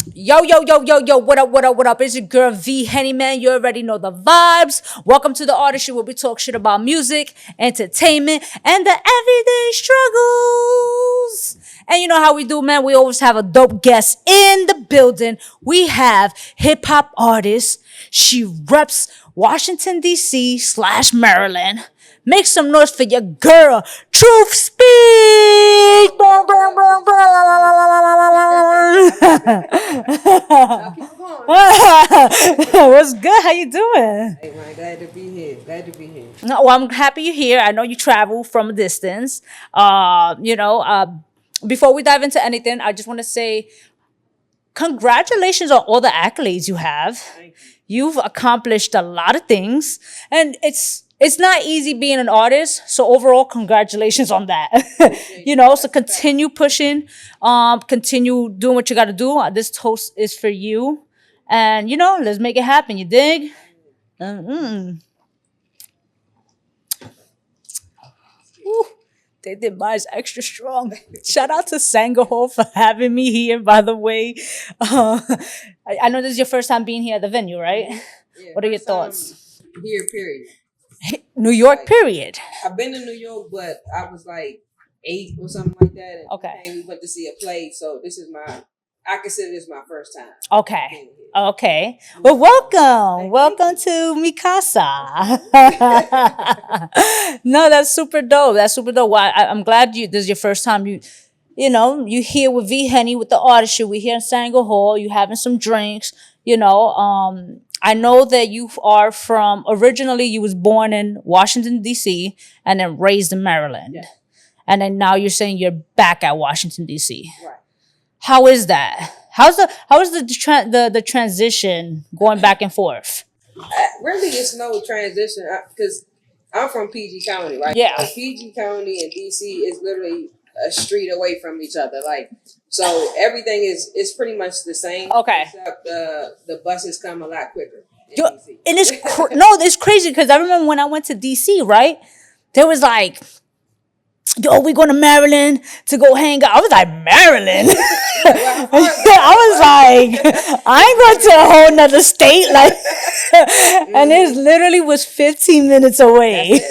Yo, yo, yo, yo, yo, what up, what up, what up? It's your girl V-HENNY, man. You already know the vibes. Welcome to the Artistry, where we talk shit about music, entertainment, and the everyday struggles. And you know how we do, man. We always have a dope guest in the building. We have hip-hop artist. She reps Washington, D.C. / Maryland. Make some noise for your girl, TrUth Speak. What's good? How you doing? Hey man, glad to be here. Glad to be here. No, well, I'm happy you're here. I know you travel from a distance. Before we dive into anything, I just want to say congratulations on all the accolades you have. Thank You've accomplished a lot of things, and it's not easy being an artist. So overall, congratulations on that. So continue pushing, continue doing what you got to do. This toast is for you, and let's make it happen. You dig? Ooh, they did mine extra strong. Shout out to Sangaho for having me here, by the way. I know this is your first time being here at the venue, right? Yeah, What are your first time thoughts? Here, period. New York, period. I've been to New York, but I was like 8 or something like that. And Okay. we went to see a play, so I consider this my first time Okay. being here. Okay. Well, welcome. Welcome to Mikasa. No, that's super dope. That's super dope. Well, I'm glad this is your first time. You here with V-Henny with the artistry. We're here in Sango Hall. You having some drinks. I know that you are originally you was born in Washington, D.C. and then raised in Maryland. Yeah. And then now you're saying you're back at Washington, D.C. Right. How is that? How is the transition going back and forth? Really, it's no transition because I'm from PG County, right? Yeah. Like, PG County and DC is literally a street away from each other. So everything is pretty much the same. Okay. Except the buses come a lot quicker in You- DC. And it's crazy because I remember when I went to DC, right? There was like, yo, we going to Maryland to go hang out. I was like, Maryland? I was like, I ain't going to a whole nother state. And it literally was 15 minutes away.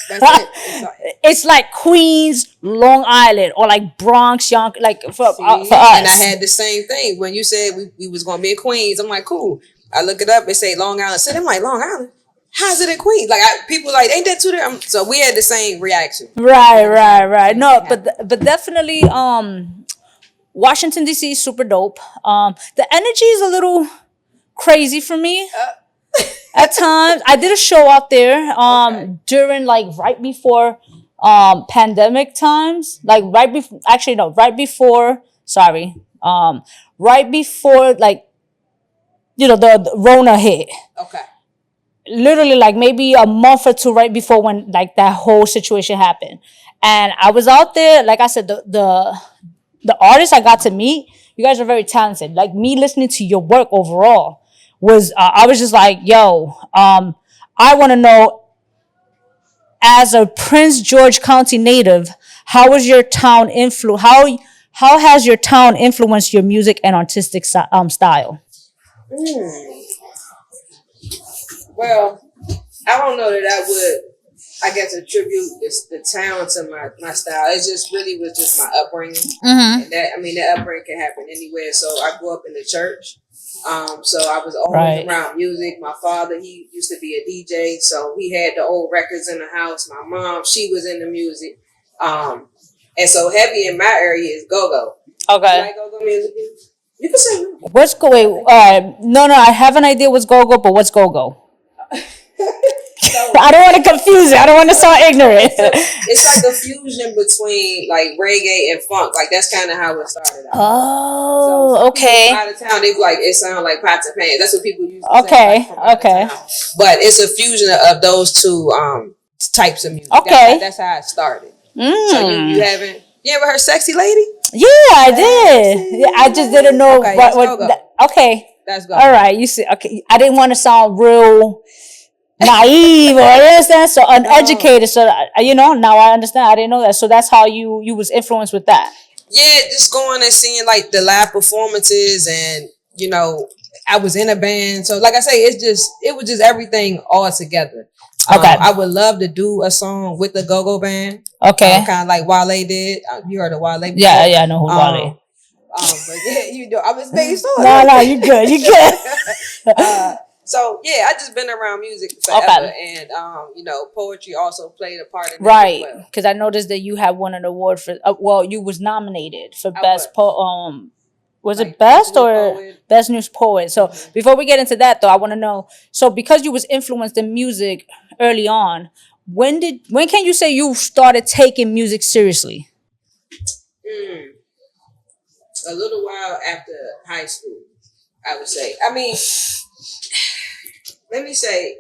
That's it. It's like Queens, Long Island, or like Bronx, for us. And I had the same thing when you said we was going to be in Queens. I'm like, cool. I look it up and say Long Island. So I'm like, Long Island? How's it in Queens? People like, ain't that too there? So we had the same reaction. Right. No, but definitely, Washington D.C. is super dope. The energy is a little crazy for me at times. I did a show out there during right before pandemic times, right before the Rona hit. Okay. Literally maybe a month or two right before when that whole situation happened. And I was out there, like I said, the artists I got to meet, you guys are very talented. Like me listening to your work overall was, I was just like, yo, I want to know, as a Prince George County native, how has your town influenced your music and artistic style? Well, I don't know that I would, I guess, attribute the town to my style. It just really was just my upbringing. Mm-hmm. And that upbringing can happen anywhere. So I grew up in the church. So I was always around music. My father, he used to be a DJ. So he had the old records in the house. My mom, she was into music. And so heavy in my area is go-go. Okay. You like go-go music? You can say no. What's go-go? No, I have an idea what's go-go, but what's go-go? I don't want to confuse it. I don't want to sound ignorant. It's like a fusion between reggae and funk. That's kind of how it started out. Oh, so okay. Out of town, they it sounds like pots and pans. That's what people used to say. Okay. But it's a fusion of those two types of music. Okay. That's how it started. So you ever heard "Sexy Lady"? Yeah, I did. Yeah, I just didn't know what. Okay. That's go. All right. You see. Okay. I didn't want to sound real naive or understand, so uneducated. So now I understand. I didn't know that. So that's how you was influenced with that. Yeah, just going and seeing the live performances and you know, I was in a band. So like I say, it was just everything all together. Okay. I would love to do a song with the go-go band. Okay. Kind of like Wale did. You heard of Wale before? Yeah, I know who Wale. But yeah, you know, I was making sure. No, you good. So yeah, I just been around music forever, and you know, poetry also played a part in it. Right, because I noticed that you had won an award for. Well, you was nominated for best was like it best or best news poet? So before we get into that, though, I want to know. So because you was influenced in music early on, when can you say you started taking music seriously? A little while after high school, I would say. I mean, let me say,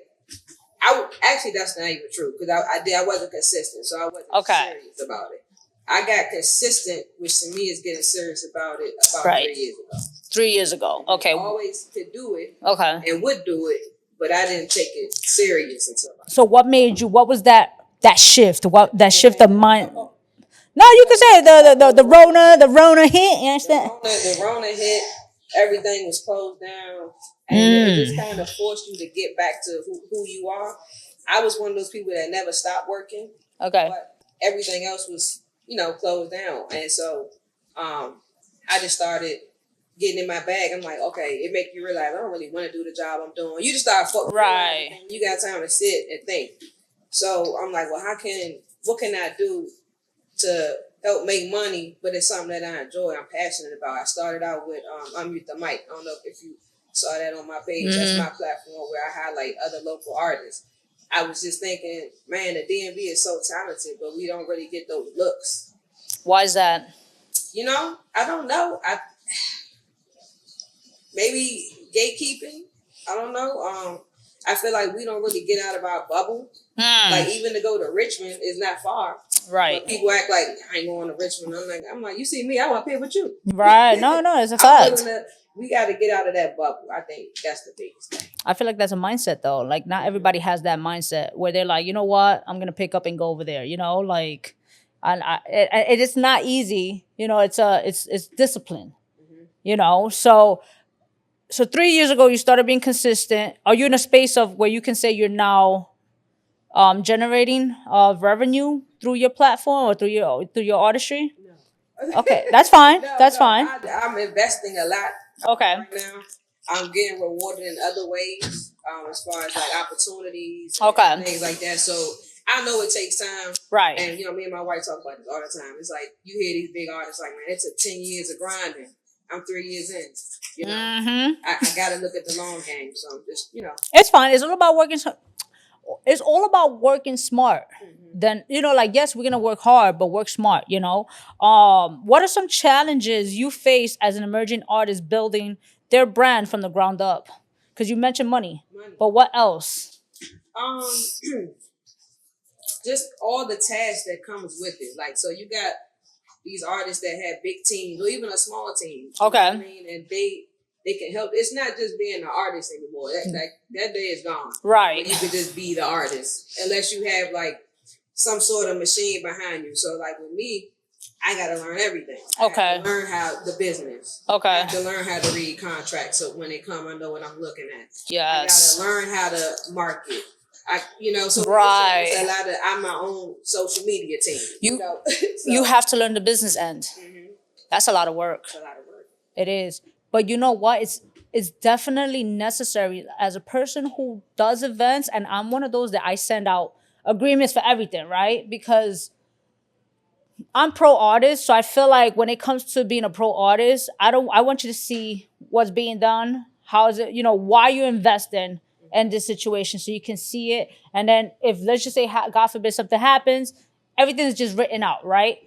actually that's not even true because I wasn't consistent, so I wasn't serious about it. I got consistent, which to me is getting serious about it about 3 years ago. 3 years ago, okay. Always could do it, and would do it, but I didn't take it serious until. So what made you? What was that shift? What that shift of mind? No, you can say the Rona hit. You understand? The Rona hit. Everything was closed down, and it just kind of forced you to get back to who you are. I was one of those people that never stopped working. Okay. But everything else was, you know, closed down, and so I just started getting in my bag. I'm like, okay, it makes you realize I don't really want to do the job I'm doing. You just start fucking right. You got time to sit and think. So I'm like, well, what can I do to help make money, but it's something that I enjoy, I'm passionate about. I started out with Unmute the Mic. I don't know if you saw that on my page. That's my platform where I highlight other local artists. I was just thinking, man, the DMV is so talented, but we don't really get those looks. Why is that? You know, I don't know. Maybe gatekeeping. I don't know. I feel like we don't really get out of our bubble. Like even to go to Richmond is not far. Right. But people act like I ain't going to Richmond. I'm like, you see me, I want to pay with you. Right. No, it's a fact. We got to get out of that bubble. I think that's the biggest thing. I feel like that's a mindset though. Like not everybody has that mindset where they're like, you know what, I'm gonna pick up and go over there. You know, like, it is not easy. You know, it's discipline. You know, so 3 years ago you started being consistent. Are you in a space of where you can say you're now generating revenue through your platform or through your artistry? No. Okay, that's fine. That's fine. I'm investing a lot. Okay. Right now, I'm getting rewarded in other ways, as far as like opportunities, and things like that. So I know it takes time, right? And you know, me and my wife talk about this all the time. It's like you hear these big artists like, man, it took 10 years of grinding. I'm 3 years in. You know, I got to look at the long game. So I'm just, you know, it's fine. It's all about working. It's all about working smart. Then, you know, like, yes, we're going to work hard, but work smart, you know. What are some challenges you face as an emerging artist building their brand from the ground up? Because you mentioned money, but what else? Just all the tasks that comes with it. Like, so you got these artists that have big teams or even a small team. Okay. You know what I mean? And they can help. It's not just being an artist anymore. That day is gone. Right. You could just be the artist unless you have like some sort of machine behind you. So like with me, I got to learn everything. I have to learn how the business. Okay. I have to learn how to read contracts so when they come, I know what I'm looking at. Yes. I got to learn how to market. So right. It's a lot of, I'm my own social media team. You know? You have to learn the business end. That's a lot of work. It's a lot of work. It is. But you know what? It's definitely necessary as a person who does events, and I'm one of those that I send out agreements for everything, right? Because I'm pro artist, so I feel like when it comes to being a pro artist, I want you to see what's being done, how is it, why you investing in this situation, so you can see it. And then if, let's just say, God forbid, something happens, everything's just written out, right?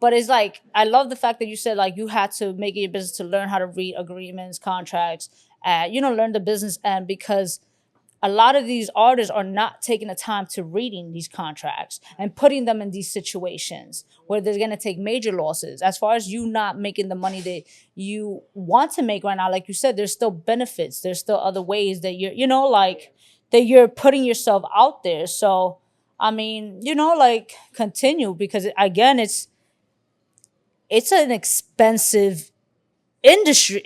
But it's like, I love the fact that you said like you had to make it your business to learn how to read agreements, contracts, learn the business end, because a lot of these artists are not taking the time to reading these contracts and putting them in these situations where they're going to take major losses. As far as you not making the money that you want to make right now, like you said, there's still benefits. There's still other ways that that you're putting yourself out there. So, I mean, continue, because again, it's an expensive industry.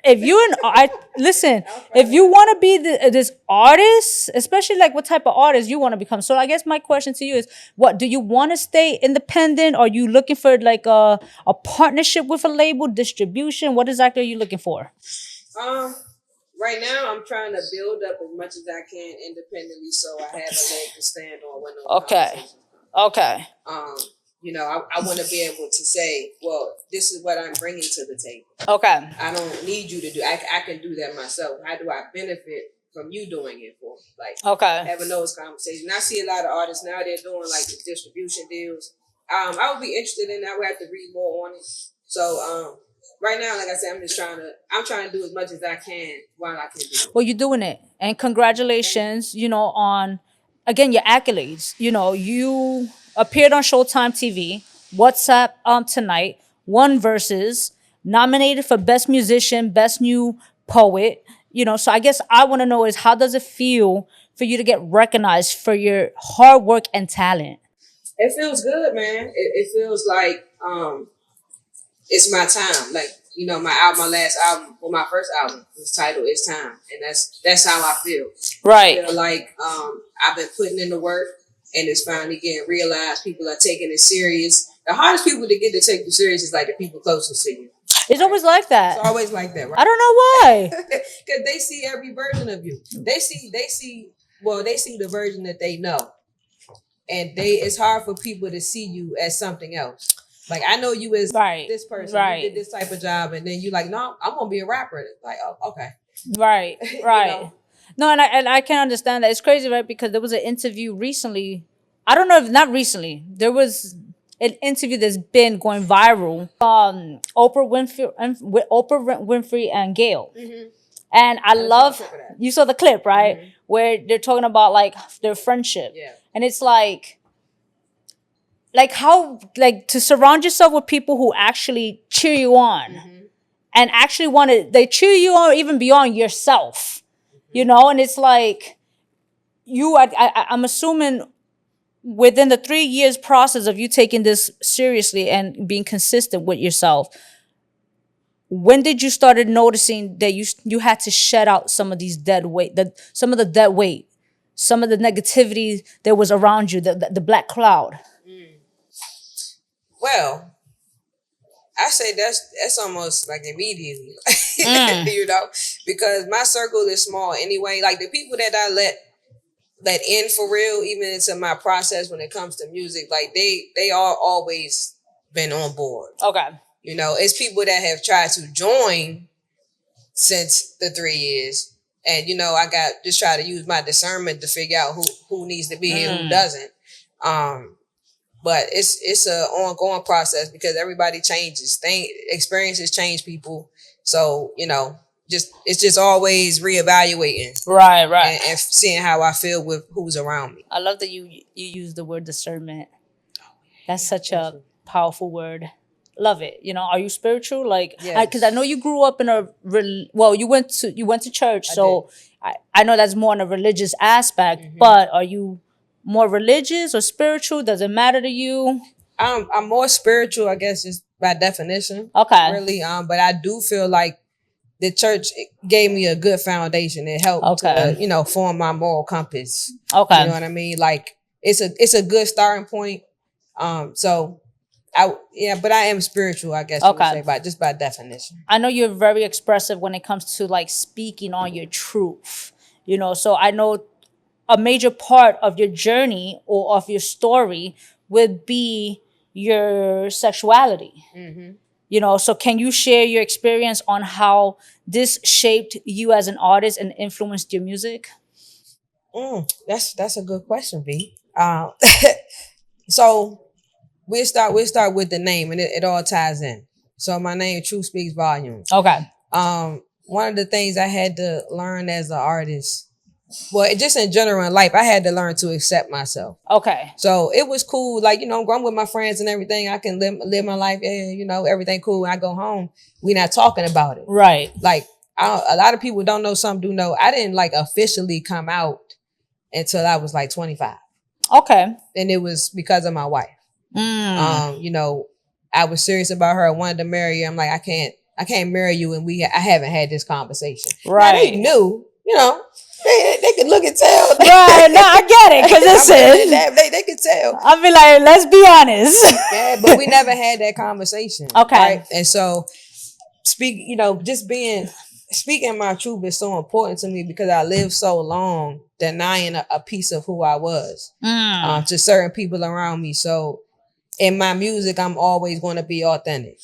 if listen, if you want to be this artist, especially like what type of artist you want to become. So I guess my question to you is, what do you want to stay independent? Or are you looking for like a partnership with a label, distribution? What exactly are you looking for? Right now I'm trying to build up as much as I can independently, so I have a leg to stand on when those conversations come. Okay. You know, I want to be able to say, well, this is what I'm bringing to the table. Okay. I don't need you to do. I can do that myself. How do I benefit from you doing it for me? Like, having those conversations. And I see a lot of artists now, they're doing like the distribution deals. I would be interested in that. I would have to read more on it. So right now, like I said, I'm trying to do as much as I can while I can do it. Well, you're doing it. And congratulations, you know, on, again, your accolades. You know, you appeared on Showtime TV, What's Up Tonight, won Versus, nominated for Best Musician, Best New Poet. You know, so I guess I want to know is, how does it feel for you to get recognized for your hard work and talent? It feels good, man. It feels like it's my time. Like, you know, my last album, well, my first album was titled "It's Time," and that's how I feel. Right. I feel like I've been putting in the work, and it's finally getting realized. People are taking it serious. The hardest people to get to take you serious is like the people closest to you. It's always like that. It's always like that, right? I don't know why. Because they see every version of you. They see the version that they know. And it's hard for people to see you as something else. Like, I know you as this person. You did this type of job, and then you like, no, I'm gonna be a rapper. It's like, oh, okay. Right. You know? No, and I can understand that. It's crazy, right? Because there was an interview recently. I don't know if not recently. There was an interview that's been going viral. Oprah Winfrey and Gayle. Mm-hmm. And I love, you saw the clip, right? Mm-hmm. Where they're talking about like their friendship. Yeah. And it's like how, like, to surround yourself with people who actually cheer you on. Mm-hmm. And actually they cheer you on even beyond yourself. Mm-hmm. You know, and it's like I'm assuming within the 3 years process of you taking this seriously and being consistent with yourself, when did you started noticing that you had to shed out some of these some of the negativity that was around you, the black cloud? Well, I say that's almost like immediately, you know, because my circle is small anyway. Like, the people that I let in for real, even into my process when it comes to music, like they are always been on board. Okay. You know, it's people that have tried to join since the 3 years. And, you know, I just try to use my discernment to figure out who needs to be here, who doesn't. But it's an ongoing process because everybody changes. Experiences change people. So, you know, it's just always reevaluating. Right. And seeing how I feel with who's around me. I love that you use the word discernment. That's such a powerful word. Love it. You know, are you spiritual? Like, because I know you grew up in you went to church, so I know that's more on a religious aspect. Mm-hmm. But are you more religious or spiritual? Does it matter to you? I'm more spiritual, I guess, just by definition. Okay. Really, but I do feel like the church gave me a good foundation. It helped to, you know, form my moral compass. Okay. You know what I mean? Like, it's a good starting point. So. But I am spiritual, I guess you would say, just by definition. I know you're very expressive when it comes to like speaking on your truth, you know, so I know a major part of your journey or of your story would be your sexuality. Mm-hmm. You know, so can you share your experience on how this shaped you as an artist and influenced your music? That's a good question, V. So We'll start with the name, and it all ties in. So my name, TrUth speaks volumes. Okay. One of the things I had to learn as an artist, well, just in general in life, I had to learn to accept myself. Okay. So it was cool, like, you know, I'm with my friends and everything. I can live my life, you know, everything cool. When I go home, we're not talking about it. Right. Like, a lot of people don't know, some do know. I didn't like officially come out until I was like 25. Okay. And it was because of my wife. You know, I was serious about her. I wanted to marry her. I'm like, I I can't marry you, and I haven't had this conversation. Right. Now, they knew, you know, they could look and tell. Right. No, I get it. Because listen, they could tell. I'll be like, let's be honest. Yeah, but we never had that conversation. Okay. Right? And so speaking my truth is so important to me because I lived so long denying a piece of who I was to certain people around me. So in my music, I'm always going to be authentic.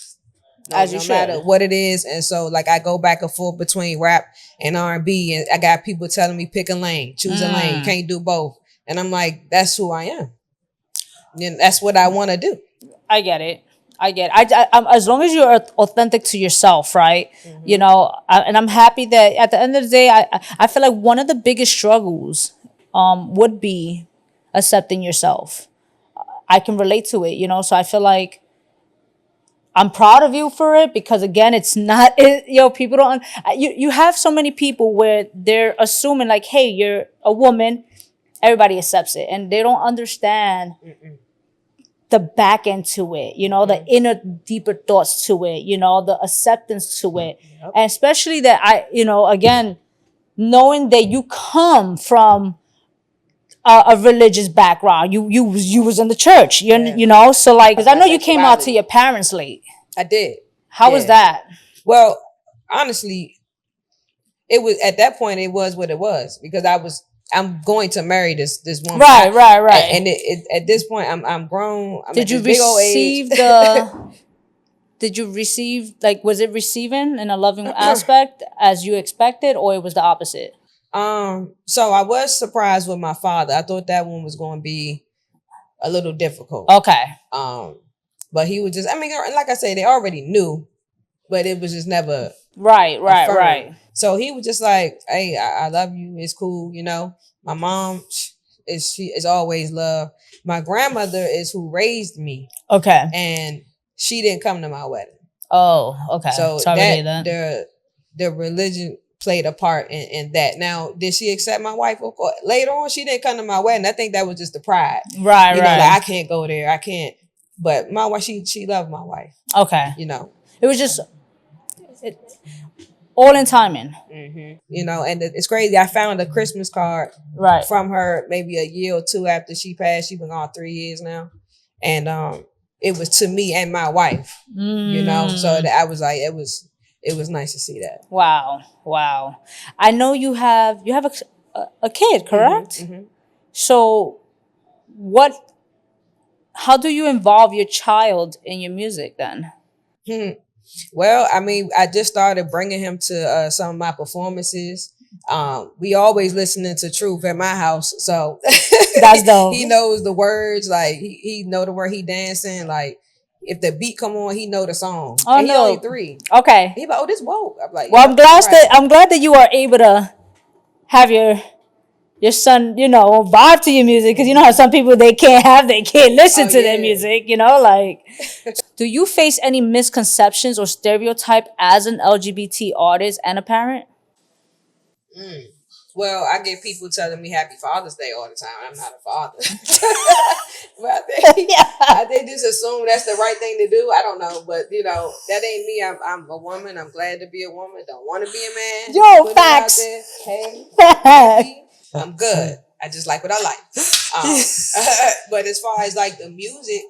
No matter what it is. And so like I go back and forth between rap and R&B, and I got people telling me pick a lane, choose a lane, you can't do both. And I'm like, that's who I am. And that's what I want to do. I get it. I'm, as long as you're authentic to yourself, right? Mm-hmm. You know, and I'm happy that at the end of the day, I feel like one of the biggest struggles would be accepting yourself. I can relate to it, you know, so I feel like I'm proud of you for it because again, it's not, people don't, you have so many people where they're assuming like, hey, you're a woman, everybody accepts it. And they don't understand the back end to it, you know, the inner deeper thoughts to it, you know, the acceptance to it. Yep. And especially that again, knowing that you come from a religious background, you was in the church, you know, so like, because I know you came out to your parents late. I did. How was that? Well, honestly, it was at that point. It was what it was because I'm going to marry this woman. Right. And at this point, I'm grown. Did you receive like, was it receiving in a loving aspect as you expected, or it was the opposite? So I was surprised with my father. I thought that one was going to be a little difficult. Okay. But he was just, like I say, they already knew, but it was just never right. So he was just like, hey, I love you. It's cool. You know, my mom is always love. My grandmother is who raised me. Okay. And she didn't come to my wedding. Oh, okay. So the religion played a part in that. Now, did she accept my wife? Of course. Later on, she didn't come to my wedding. I think that was just the pride. Right. You know, like I can't go there. I can't. But my wife, she loved my wife. Okay. You know. It was just all in timing. Mm-hmm. You know, and it's crazy. I found a Christmas card from her maybe a year or two after she passed. She's been gone 3 years now. And it was to me and my wife. You know, so that I was like, it was nice to see that. Wow. I know you have a kid, correct? Mm-hmm. So how do you involve your child in your music then? Well, I just started bringing him to some of my performances. We always listening to TrUth at my house. So that's dope. He knows the words, like he know the word he dancing, like if the beat come on, he know the song. Oh, and he only 3. Okay. He like, oh, this woke. I'm like, well, I'm glad that you are able to have your son, you know, vibe to your music, because you know how some people they can't listen to their music, you know, like. Do you face any misconceptions or stereotype as an LGBT artist and a parent? Well, I get people telling me Happy Father's Day all the time. I'm not a father. But I think just assume that's the right thing to do. I don't know. But, you know, that ain't me. I'm a woman. I'm glad to be a woman. Don't want to be a man. Yo, facts. Hey, I'm good. I just like what I like. But as far as like the music,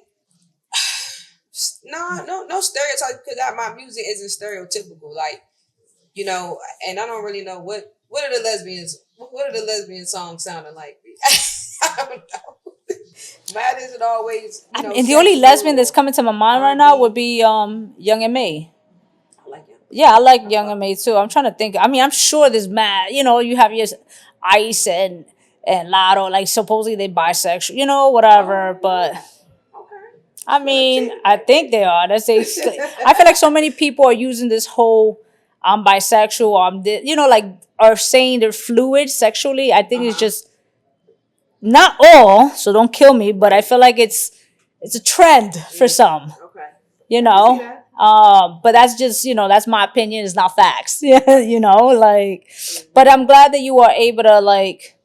no stereotype, because my music isn't stereotypical. Like, you know, and I don't really know what are the lesbian songs sounding like. I don't know. Mine isn't always. You know, and the only lesbian that's coming to my mind right now would be Young M.A. Yeah, I like Young M.A. too. I'm trying to think. I'm sure there's mad. You know, you have your Ice and Lotto, like supposedly they bisexual, you know, whatever. But I think they are. I feel like so many people are using this whole I'm bisexual, are saying they're fluid sexually. I think it's just not all, so don't kill me, but I feel like it's a trend for some. Okay. You know? But that's just, you know, that's my opinion. It's not facts. You know, like, but I'm glad that you are able to, like,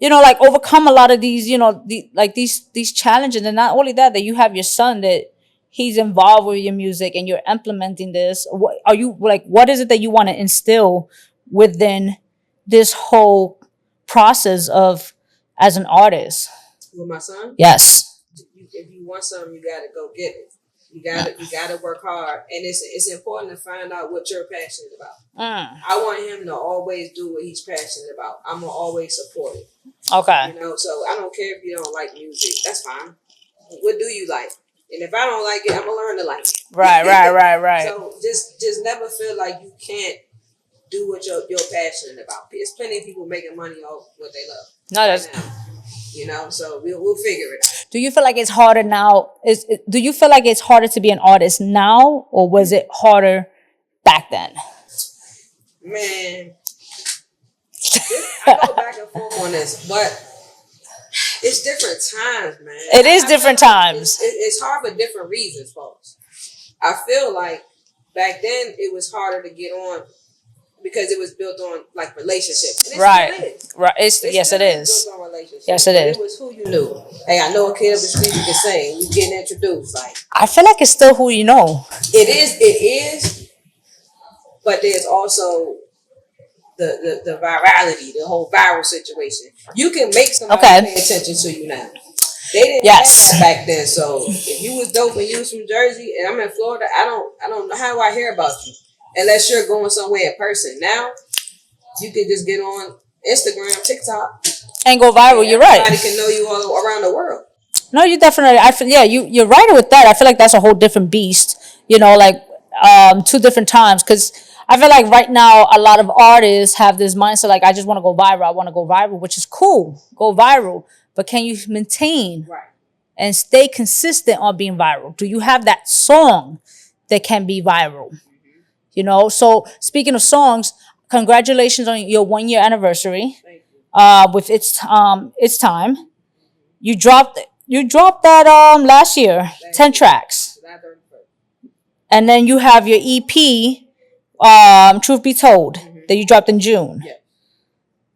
you know, like overcome a lot of these, you know, these challenges. And not only that you have your son that he's involved with your music and you're implementing this, what are you like? What is it that you want to instill within this whole process of as an artist? With my son? Yes. If you want something, you gotta go get it. You gotta work hard, and it's important to find out what you're passionate about. I want him to always do what he's passionate about. I'm gonna always support it. Okay. You know, so I don't care if you don't like music. That's fine. What do you like? And if I don't like it, I'm gonna learn to like it. Right. So just never feel like you can't do what you're passionate about. There's plenty of people making money off what they love. No, that's you know. So we'll figure it out. Do you feel like it's harder now? Do you feel like it's harder to be an artist now, or was it harder back then? Man, I go back and forth on this, but it's different times, man. It is different times. It's hard for different reasons, folks. I feel like back then it was harder to get on because it was built on like relationships. And Right. Yes, it is. Built on relationships. Yes, it is. It was who you knew. Hey, I know a kid up the street who can sing. You getting introduced, like. I feel like it's still who you know. It is. But there's also the virality, the whole viral situation. You can make somebody pay attention to you now. They didn't have that back then. So if you was dope and you was from Jersey and I'm in Florida, I don't know how do I hear about you unless you're going somewhere in person. Now you can just get on Instagram, TikTok, and go viral. You're right. Everybody can know you all around the world. No, you definitely. I feel you're right with that. I feel like that's a whole different beast. You know, like two different times because. I feel like right now a lot of artists have this mindset like I just want to go viral. I want to go viral, which is cool. Go viral. But can you maintain and stay consistent on being viral? Do you have that song that can be viral? You know, so speaking of songs, congratulations on your 1 year anniversary. Thank you. With It's Time. You dropped that last year, 10 tracks. And then you have your EP Truth Be Told, that you dropped in June. Yeah.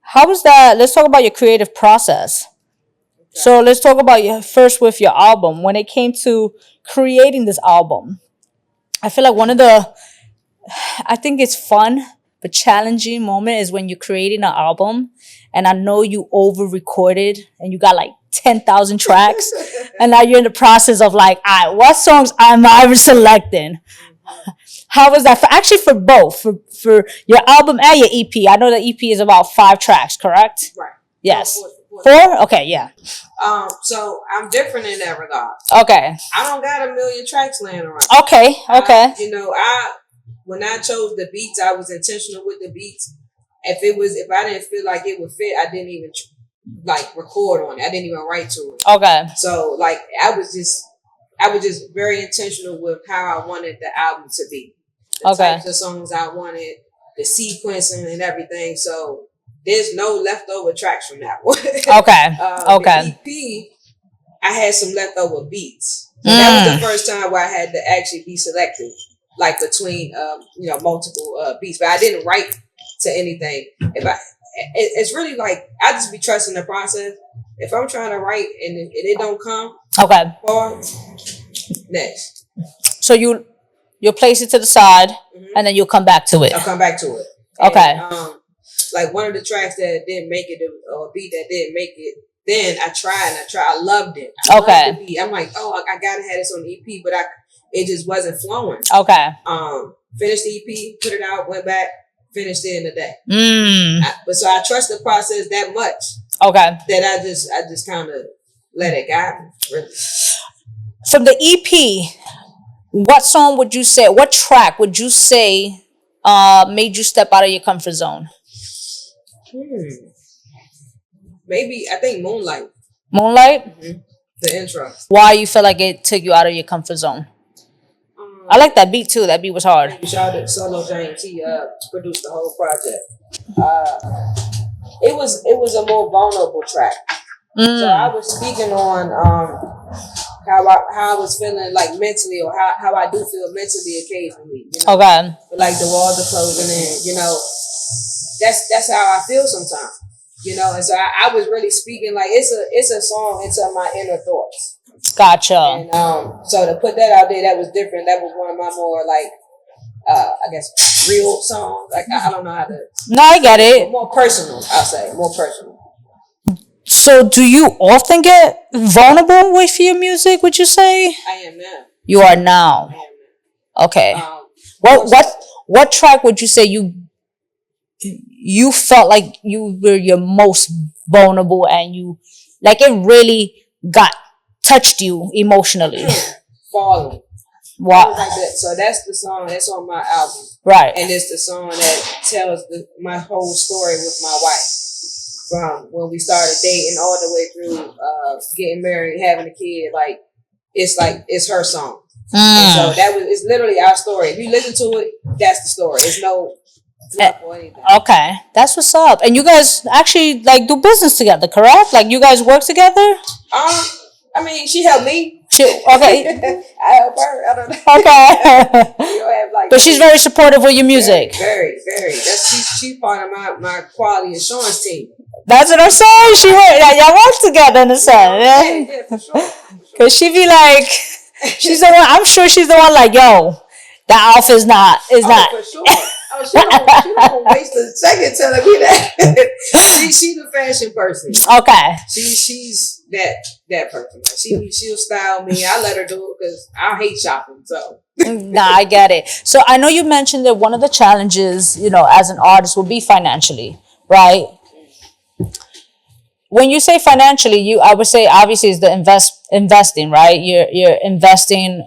How was that? Let's talk about your creative process. Okay. So let's talk about first with your album. When it came to creating this album, I feel like I think it's fun but challenging moment is when you're creating an album and I know you over recorded and you got like 10,000 tracks and now you're in the process of like, all right, what songs am I selecting? How was that for both, for your album and your EP? I know the EP is about 5 tracks, correct? Right. Yes. 4? Okay, yeah. So I'm different in that regard. Okay. I don't got a million tracks laying around. Okay. When I chose the beats, I was intentional with the beats. If I didn't feel like it would fit, I didn't even record on it. I didn't even write to it. Okay. So I was just very intentional with how I wanted the album to be. The types of songs I wanted, the sequencing and everything. So there's no leftover tracks from that one. The EP, I had some leftover beats. So that was the first time where I had to actually be selective, like between multiple beats. But I didn't write to anything. It's really like I just be trusting the process. If I'm trying to write and it don't come, next. So you'll place it to the side, and then you'll come back to it. I'll come back to it. Okay. And, like one of the tracks that didn't make it, or a beat that didn't make it, then I tried. I loved it. I loved the beat. I'm like, I gotta have this on the EP, but it just wasn't flowing. Okay. Finished the EP, put it out, went back, finished it in a day. So I trust the process that much. Okay. That I just kind of let it guide me. Really. From the EP, what track would you say made you step out of your comfort zone? Maybe, I think Moonlight. Moonlight? Mm-hmm. The intro. Why you feel like it took you out of your comfort zone? I like that beat too. That beat was hard. Shout out to Solo James. He produced the whole project. It was a more vulnerable track. So I was speaking on how I was feeling like mentally, or how I do feel mentally occasionally. Okay. But like the walls are closing in. That's how I feel sometimes. And so I was really speaking like it's a song into my inner thoughts. Gotcha. And so to put that out there, that was different. That was one of my more like, I guess, real songs. Like I don't know how to. No, I get it. More personal, I'll say, more personal. So, do you often get vulnerable with your music? Would you say? I am now. You are now. I am now. Okay. What track would you say you felt like you were your most vulnerable and you like it really touched you emotionally? Falling. Wow. Like that. So that's the song that's on my album. Right. And it's the song that tells my whole story with my wife. From when we started dating all the way through getting married, having a kid, it's her song. And so it's literally our story. If you listen to it, that's the story. It's no fluff or anything. Okay, that's what's up. And you guys actually like do business together, correct? Like you guys work together? I mean, she helped me. Okay. I help her. I don't know. Okay. We don't have, but she's very supportive of your music. Very, very. She's part of my quality assurance team. That's what I'm saying. Y'all work together in the sense. Yeah, for sure. Cause she be like, she's the one. I'm sure she's the one. Like, yo, the outfit's not. Not. For sure. She don't waste a second telling me that. She's the fashion person. Okay. She's that person. She'll style me. I let her do it because I hate shopping. So. Nah, I get it. So I know you mentioned that one of the challenges, as an artist, will be financially, right? When you say financially, I would say obviously is the investing, right? You're investing,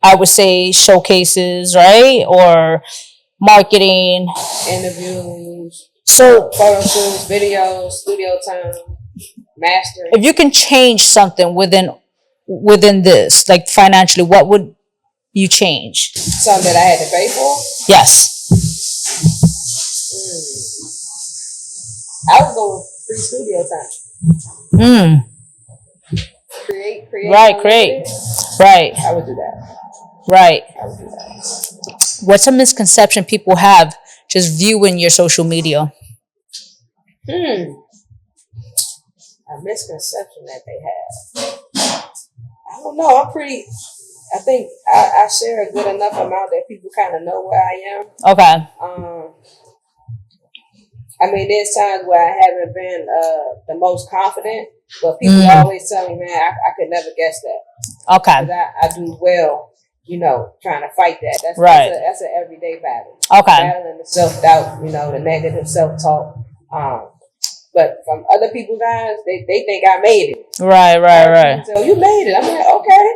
I would say showcases, right? Or marketing. Interviews. So photo shoots, videos, studio time, mastering. If you can change something within this, like financially, what would you change? Something that I had to pay for? Yes. I would go with free studio time. Create. Right, create. Right. I would do that. Right. I would do that. What's a misconception people have just viewing your social media? A misconception that they have. I don't know. I think I share a good enough amount that people kind of know where I am. Okay. I mean, there's times where I haven't been the most confident, but people always tell me, man, I could never guess that. Okay. I do well, trying to fight that. That's right. That's an everyday battle. Okay. Battling the self-doubt, the negative self-talk. But from other people, guys, they think I made it. Right. So you made it. I'm like, okay.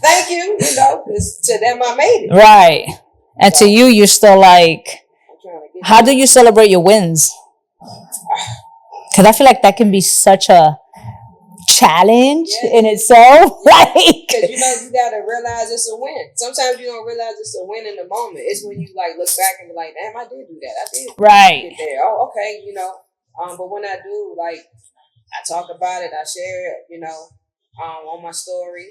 Thank you. Because to them, I made it. Right. And so, to you, you're still like, how do you celebrate your wins? Because I feel like that can be such a challenge in itself. Because you gotta realize it's a win. Sometimes you don't realize it's a win in the moment. It's when you look back and be like, damn, I did do that. I did get there. Oh, okay, but when I do, I talk about it, I share it, on my story,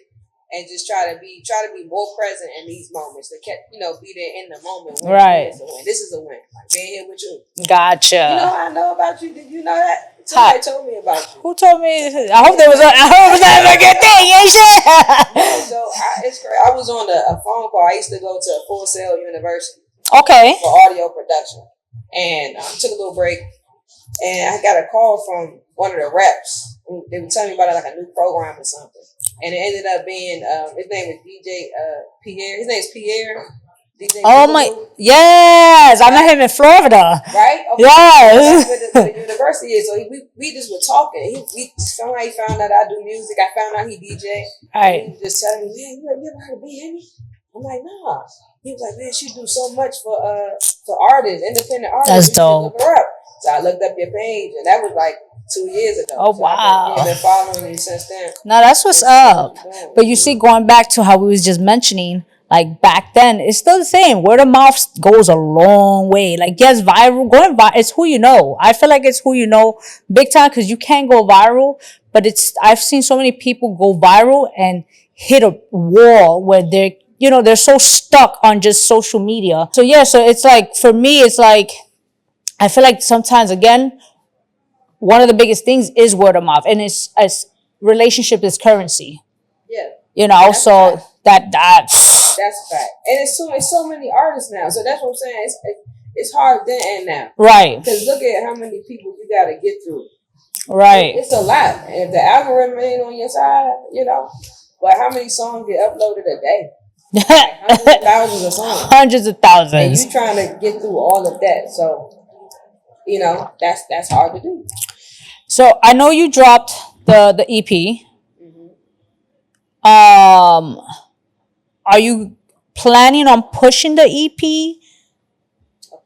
and just try to be more present in these moments to be there in the moment. Right. It's a win. This is a win. Being here with you. Gotcha. I know about you. Did you know that? Somebody told me about you. Who told me? I hope it was a good thing. You ain't sure? So it's great. I was on a phone call. I used to go to Full Sail University. Okay. For audio production, and took a little break, and I got a call from one of the reps. They were telling me about a new program or something, and it ended up being his name is DJ Pierre. His name is Pierre. Oh my! Yes, I met him in Florida. Right? Okay. Yes. That's where the university is. So we just were talking. Somehow he found out I do music. I found out he DJ. Right. He was just telling me, man, you ever heard of V-HENNY? I'm like, nah. He was like, man, she do so much for artists, independent artists. That's dope. Look her up. So I looked up your page, and that was 2 years ago. Oh, so wow. I've been following you since then. No, that's what's up. But you see, going back to how we was just mentioning, back then, it's still the same. Word of mouth goes a long way. Yes, going viral, it's who you know. I feel like it's who you know big time because you can't go viral. But I've seen so many people go viral and hit a wall where they're so stuck on just social media. So yeah, so it's for me, it's I feel like sometimes, again, one of the biggest things is word of mouth. And it's relationship is currency. Yeah. You know, that's so that's a fact. And it's so many artists now. So that's what I'm saying. It's hard then and now. Right. Because look at how many people you got to get through. Right. It's a lot. And if the algorithm ain't on your side, you know, but how many songs get uploaded a day? Like hundreds of thousands of songs. Hundreds of thousands. And you trying to get through all of that. So, you know, that's hard to do. So I know you dropped the EP. Are you planning on pushing the EP?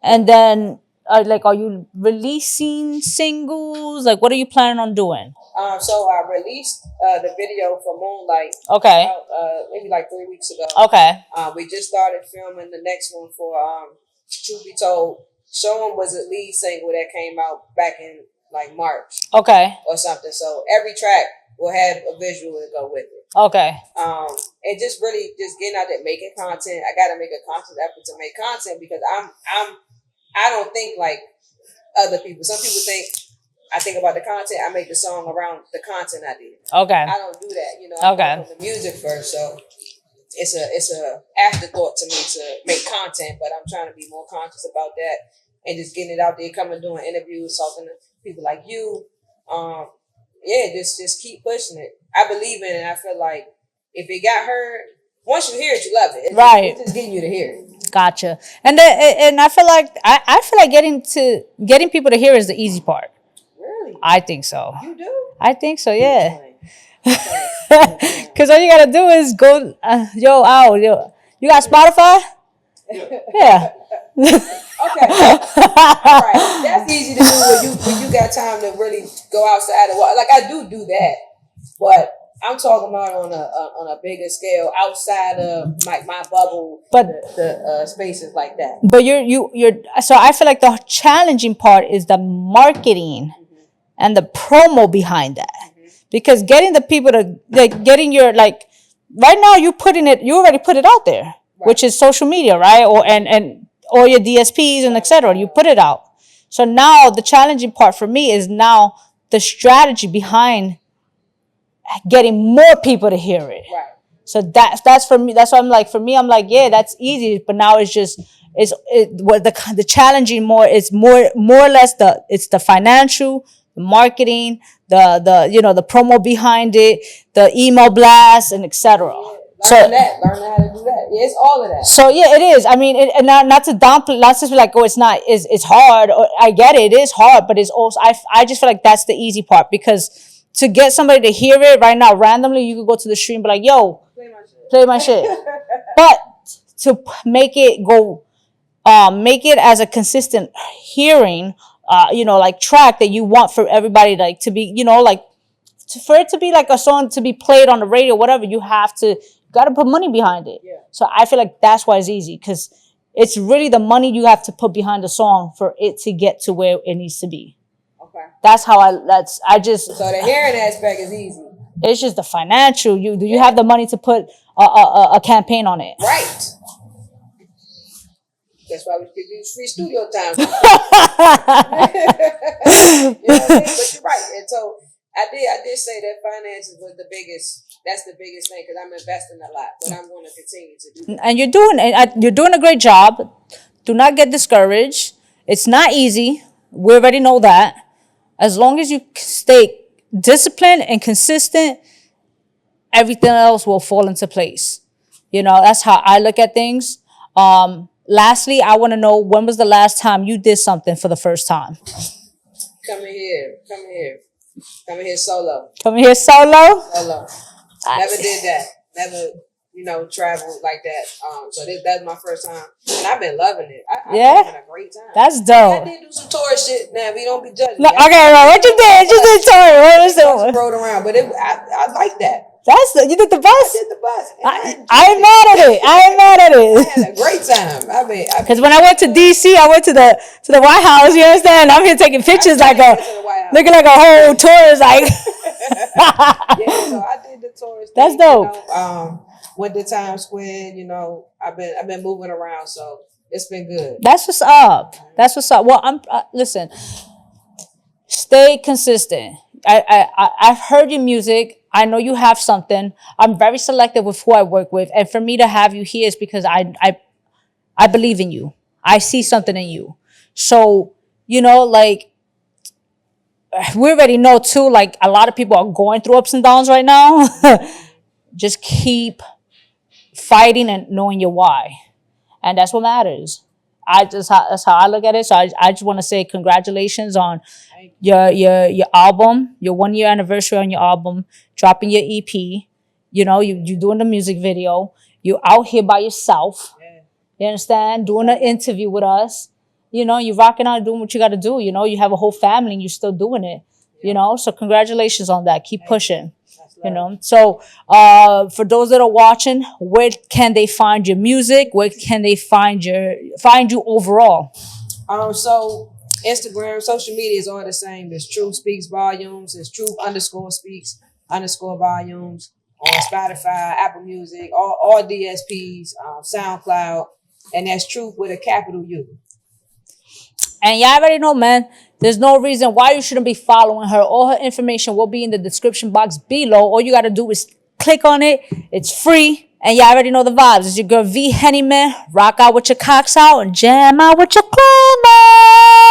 And then, are you releasing singles? Like, what are you planning on doing? So I released the video for Moonlight. Okay. Maybe like 3 weeks ago. Okay. We just started filming the next one for Truth Be Told. Show 'Em was a lead single that came out back in like March. Okay. Or something. So every track will have a visual to go with it. Okay. And just really just getting out there making content. I got to make a conscious effort to make content because I don't think like other people. Some people think I think about the content. I make the song around the content I did. Okay. I don't do that. You know. I work on the music first, so it's a afterthought to me to make content. But I'm trying to be more conscious about that and just getting it out there, coming doing interviews, talking to people like you. Yeah, just keep pushing it. I believe in it. I feel like if it got heard, once you hear it, you love it. It's just getting you to hear it. Gotcha. And I feel like getting people to hear is the easy part. Really? I think so. You do? I think so. Yeah. Because all you gotta do is go. You got Spotify? Yeah. Okay. All right. That's easy to do when you got time to really go outside and walk. Like I do that, but I'm talking about on a bigger scale outside of like my bubble, but the spaces like that. But you're so I feel like the challenging part is the marketing and the promo behind that, because getting the people to getting your right now you already put it out there, which is social media, right? Or and all your DSPs and etc. You put it out. So now the challenging part for me is now the strategy behind getting more people to hear it. Right. So that's for me. That's why I'm like, for me, I'm like, yeah, that's easy. But now it's just what the challenging more is more or less it's the financial, the marketing, the promo behind it, the email blast, and etc. Learn how to do that. Yeah, it's all of that. So yeah, it is. I mean, and not to downplay, not to be like, oh, it's not. It's hard. I get it. It is hard, but it's also I just feel like that's the easy part, because to get somebody to hear it right now randomly, you could go to the stream and be like, yo, play my shit. But to make it go, make it as a consistent hearing, like track that you want for everybody, like to be, for it to be like a song to be played on the radio, whatever, you got to put money behind it. Yeah. So I feel like that's why it's easy, because it's really the money you have to put behind the song for it to get to where it needs to be. Okay. That's how so the hearing aspect is easy. It's just the financial. You have the money to put a campaign on it. Right. That's why we could use free studio time. But you're right. And so I did say that finances was that's the biggest thing, because I'm investing a lot, but I'm going to continue to do that. And you're doing a great job. Do not get discouraged. It's not easy. We already know that. As long as you stay disciplined and consistent, everything else will fall into place. That's how I look at things. Lastly, I want to know, when was the last time you did something for the first time? Coming here solo. Coming here solo? Solo. Never did that. Never, traveled like that. So that's my first time, and I've been loving it. I've had a great time. That's dope. I did do some tourist shit. Now we don't be judging. No, okay, what you did? You did tour. What was it? Rode around, but I like that. You did the bus? I did the bus. I ain't mad at it. I had a great time. Because when I went to D.C., I went to the White House. You understand? I'm here taking pictures looking like a whole tourist. Yeah, so I did the tourist. That's dope. Went to Times Square. I've been moving around, so it's been good. That's what's up. Well, listen. Stay consistent. I've heard your music. I know you have something. I'm very selective with who I work with. And for me to have you here is because I believe in you. I see something in you. So, you know, like, we already know too, like, a lot of people are going through ups and downs right now. Just keep fighting and knowing your why. And that's what matters. That's how I look at it. So I just want to say congratulations on your album, your 1 year anniversary on your album, dropping your EP. You know, you doing the music video. You out here by yourself. You understand? Doing an interview with us. You know, you rocking out, doing what you got to do. You know, you have a whole family and you're still doing it. You know, so congratulations on that. Keep pushing. You know, so for those that are watching, where can they find your music? Where can they find you overall? So Instagram, social media is all the same. It's TrUth Speaks Volumes. It's TrUth_Speaks_Volumes on Spotify, Apple Music, all DSPs, SoundCloud, and that's TrUth with a capital U. And y'all already know, man, there's no reason why you shouldn't be following her. All her information will be in the description box below. All you got to do is click on it. It's free. And y'all already know the vibes. It's your girl V-Henny, man. Rock out with your cocks out and jam out with your glamour.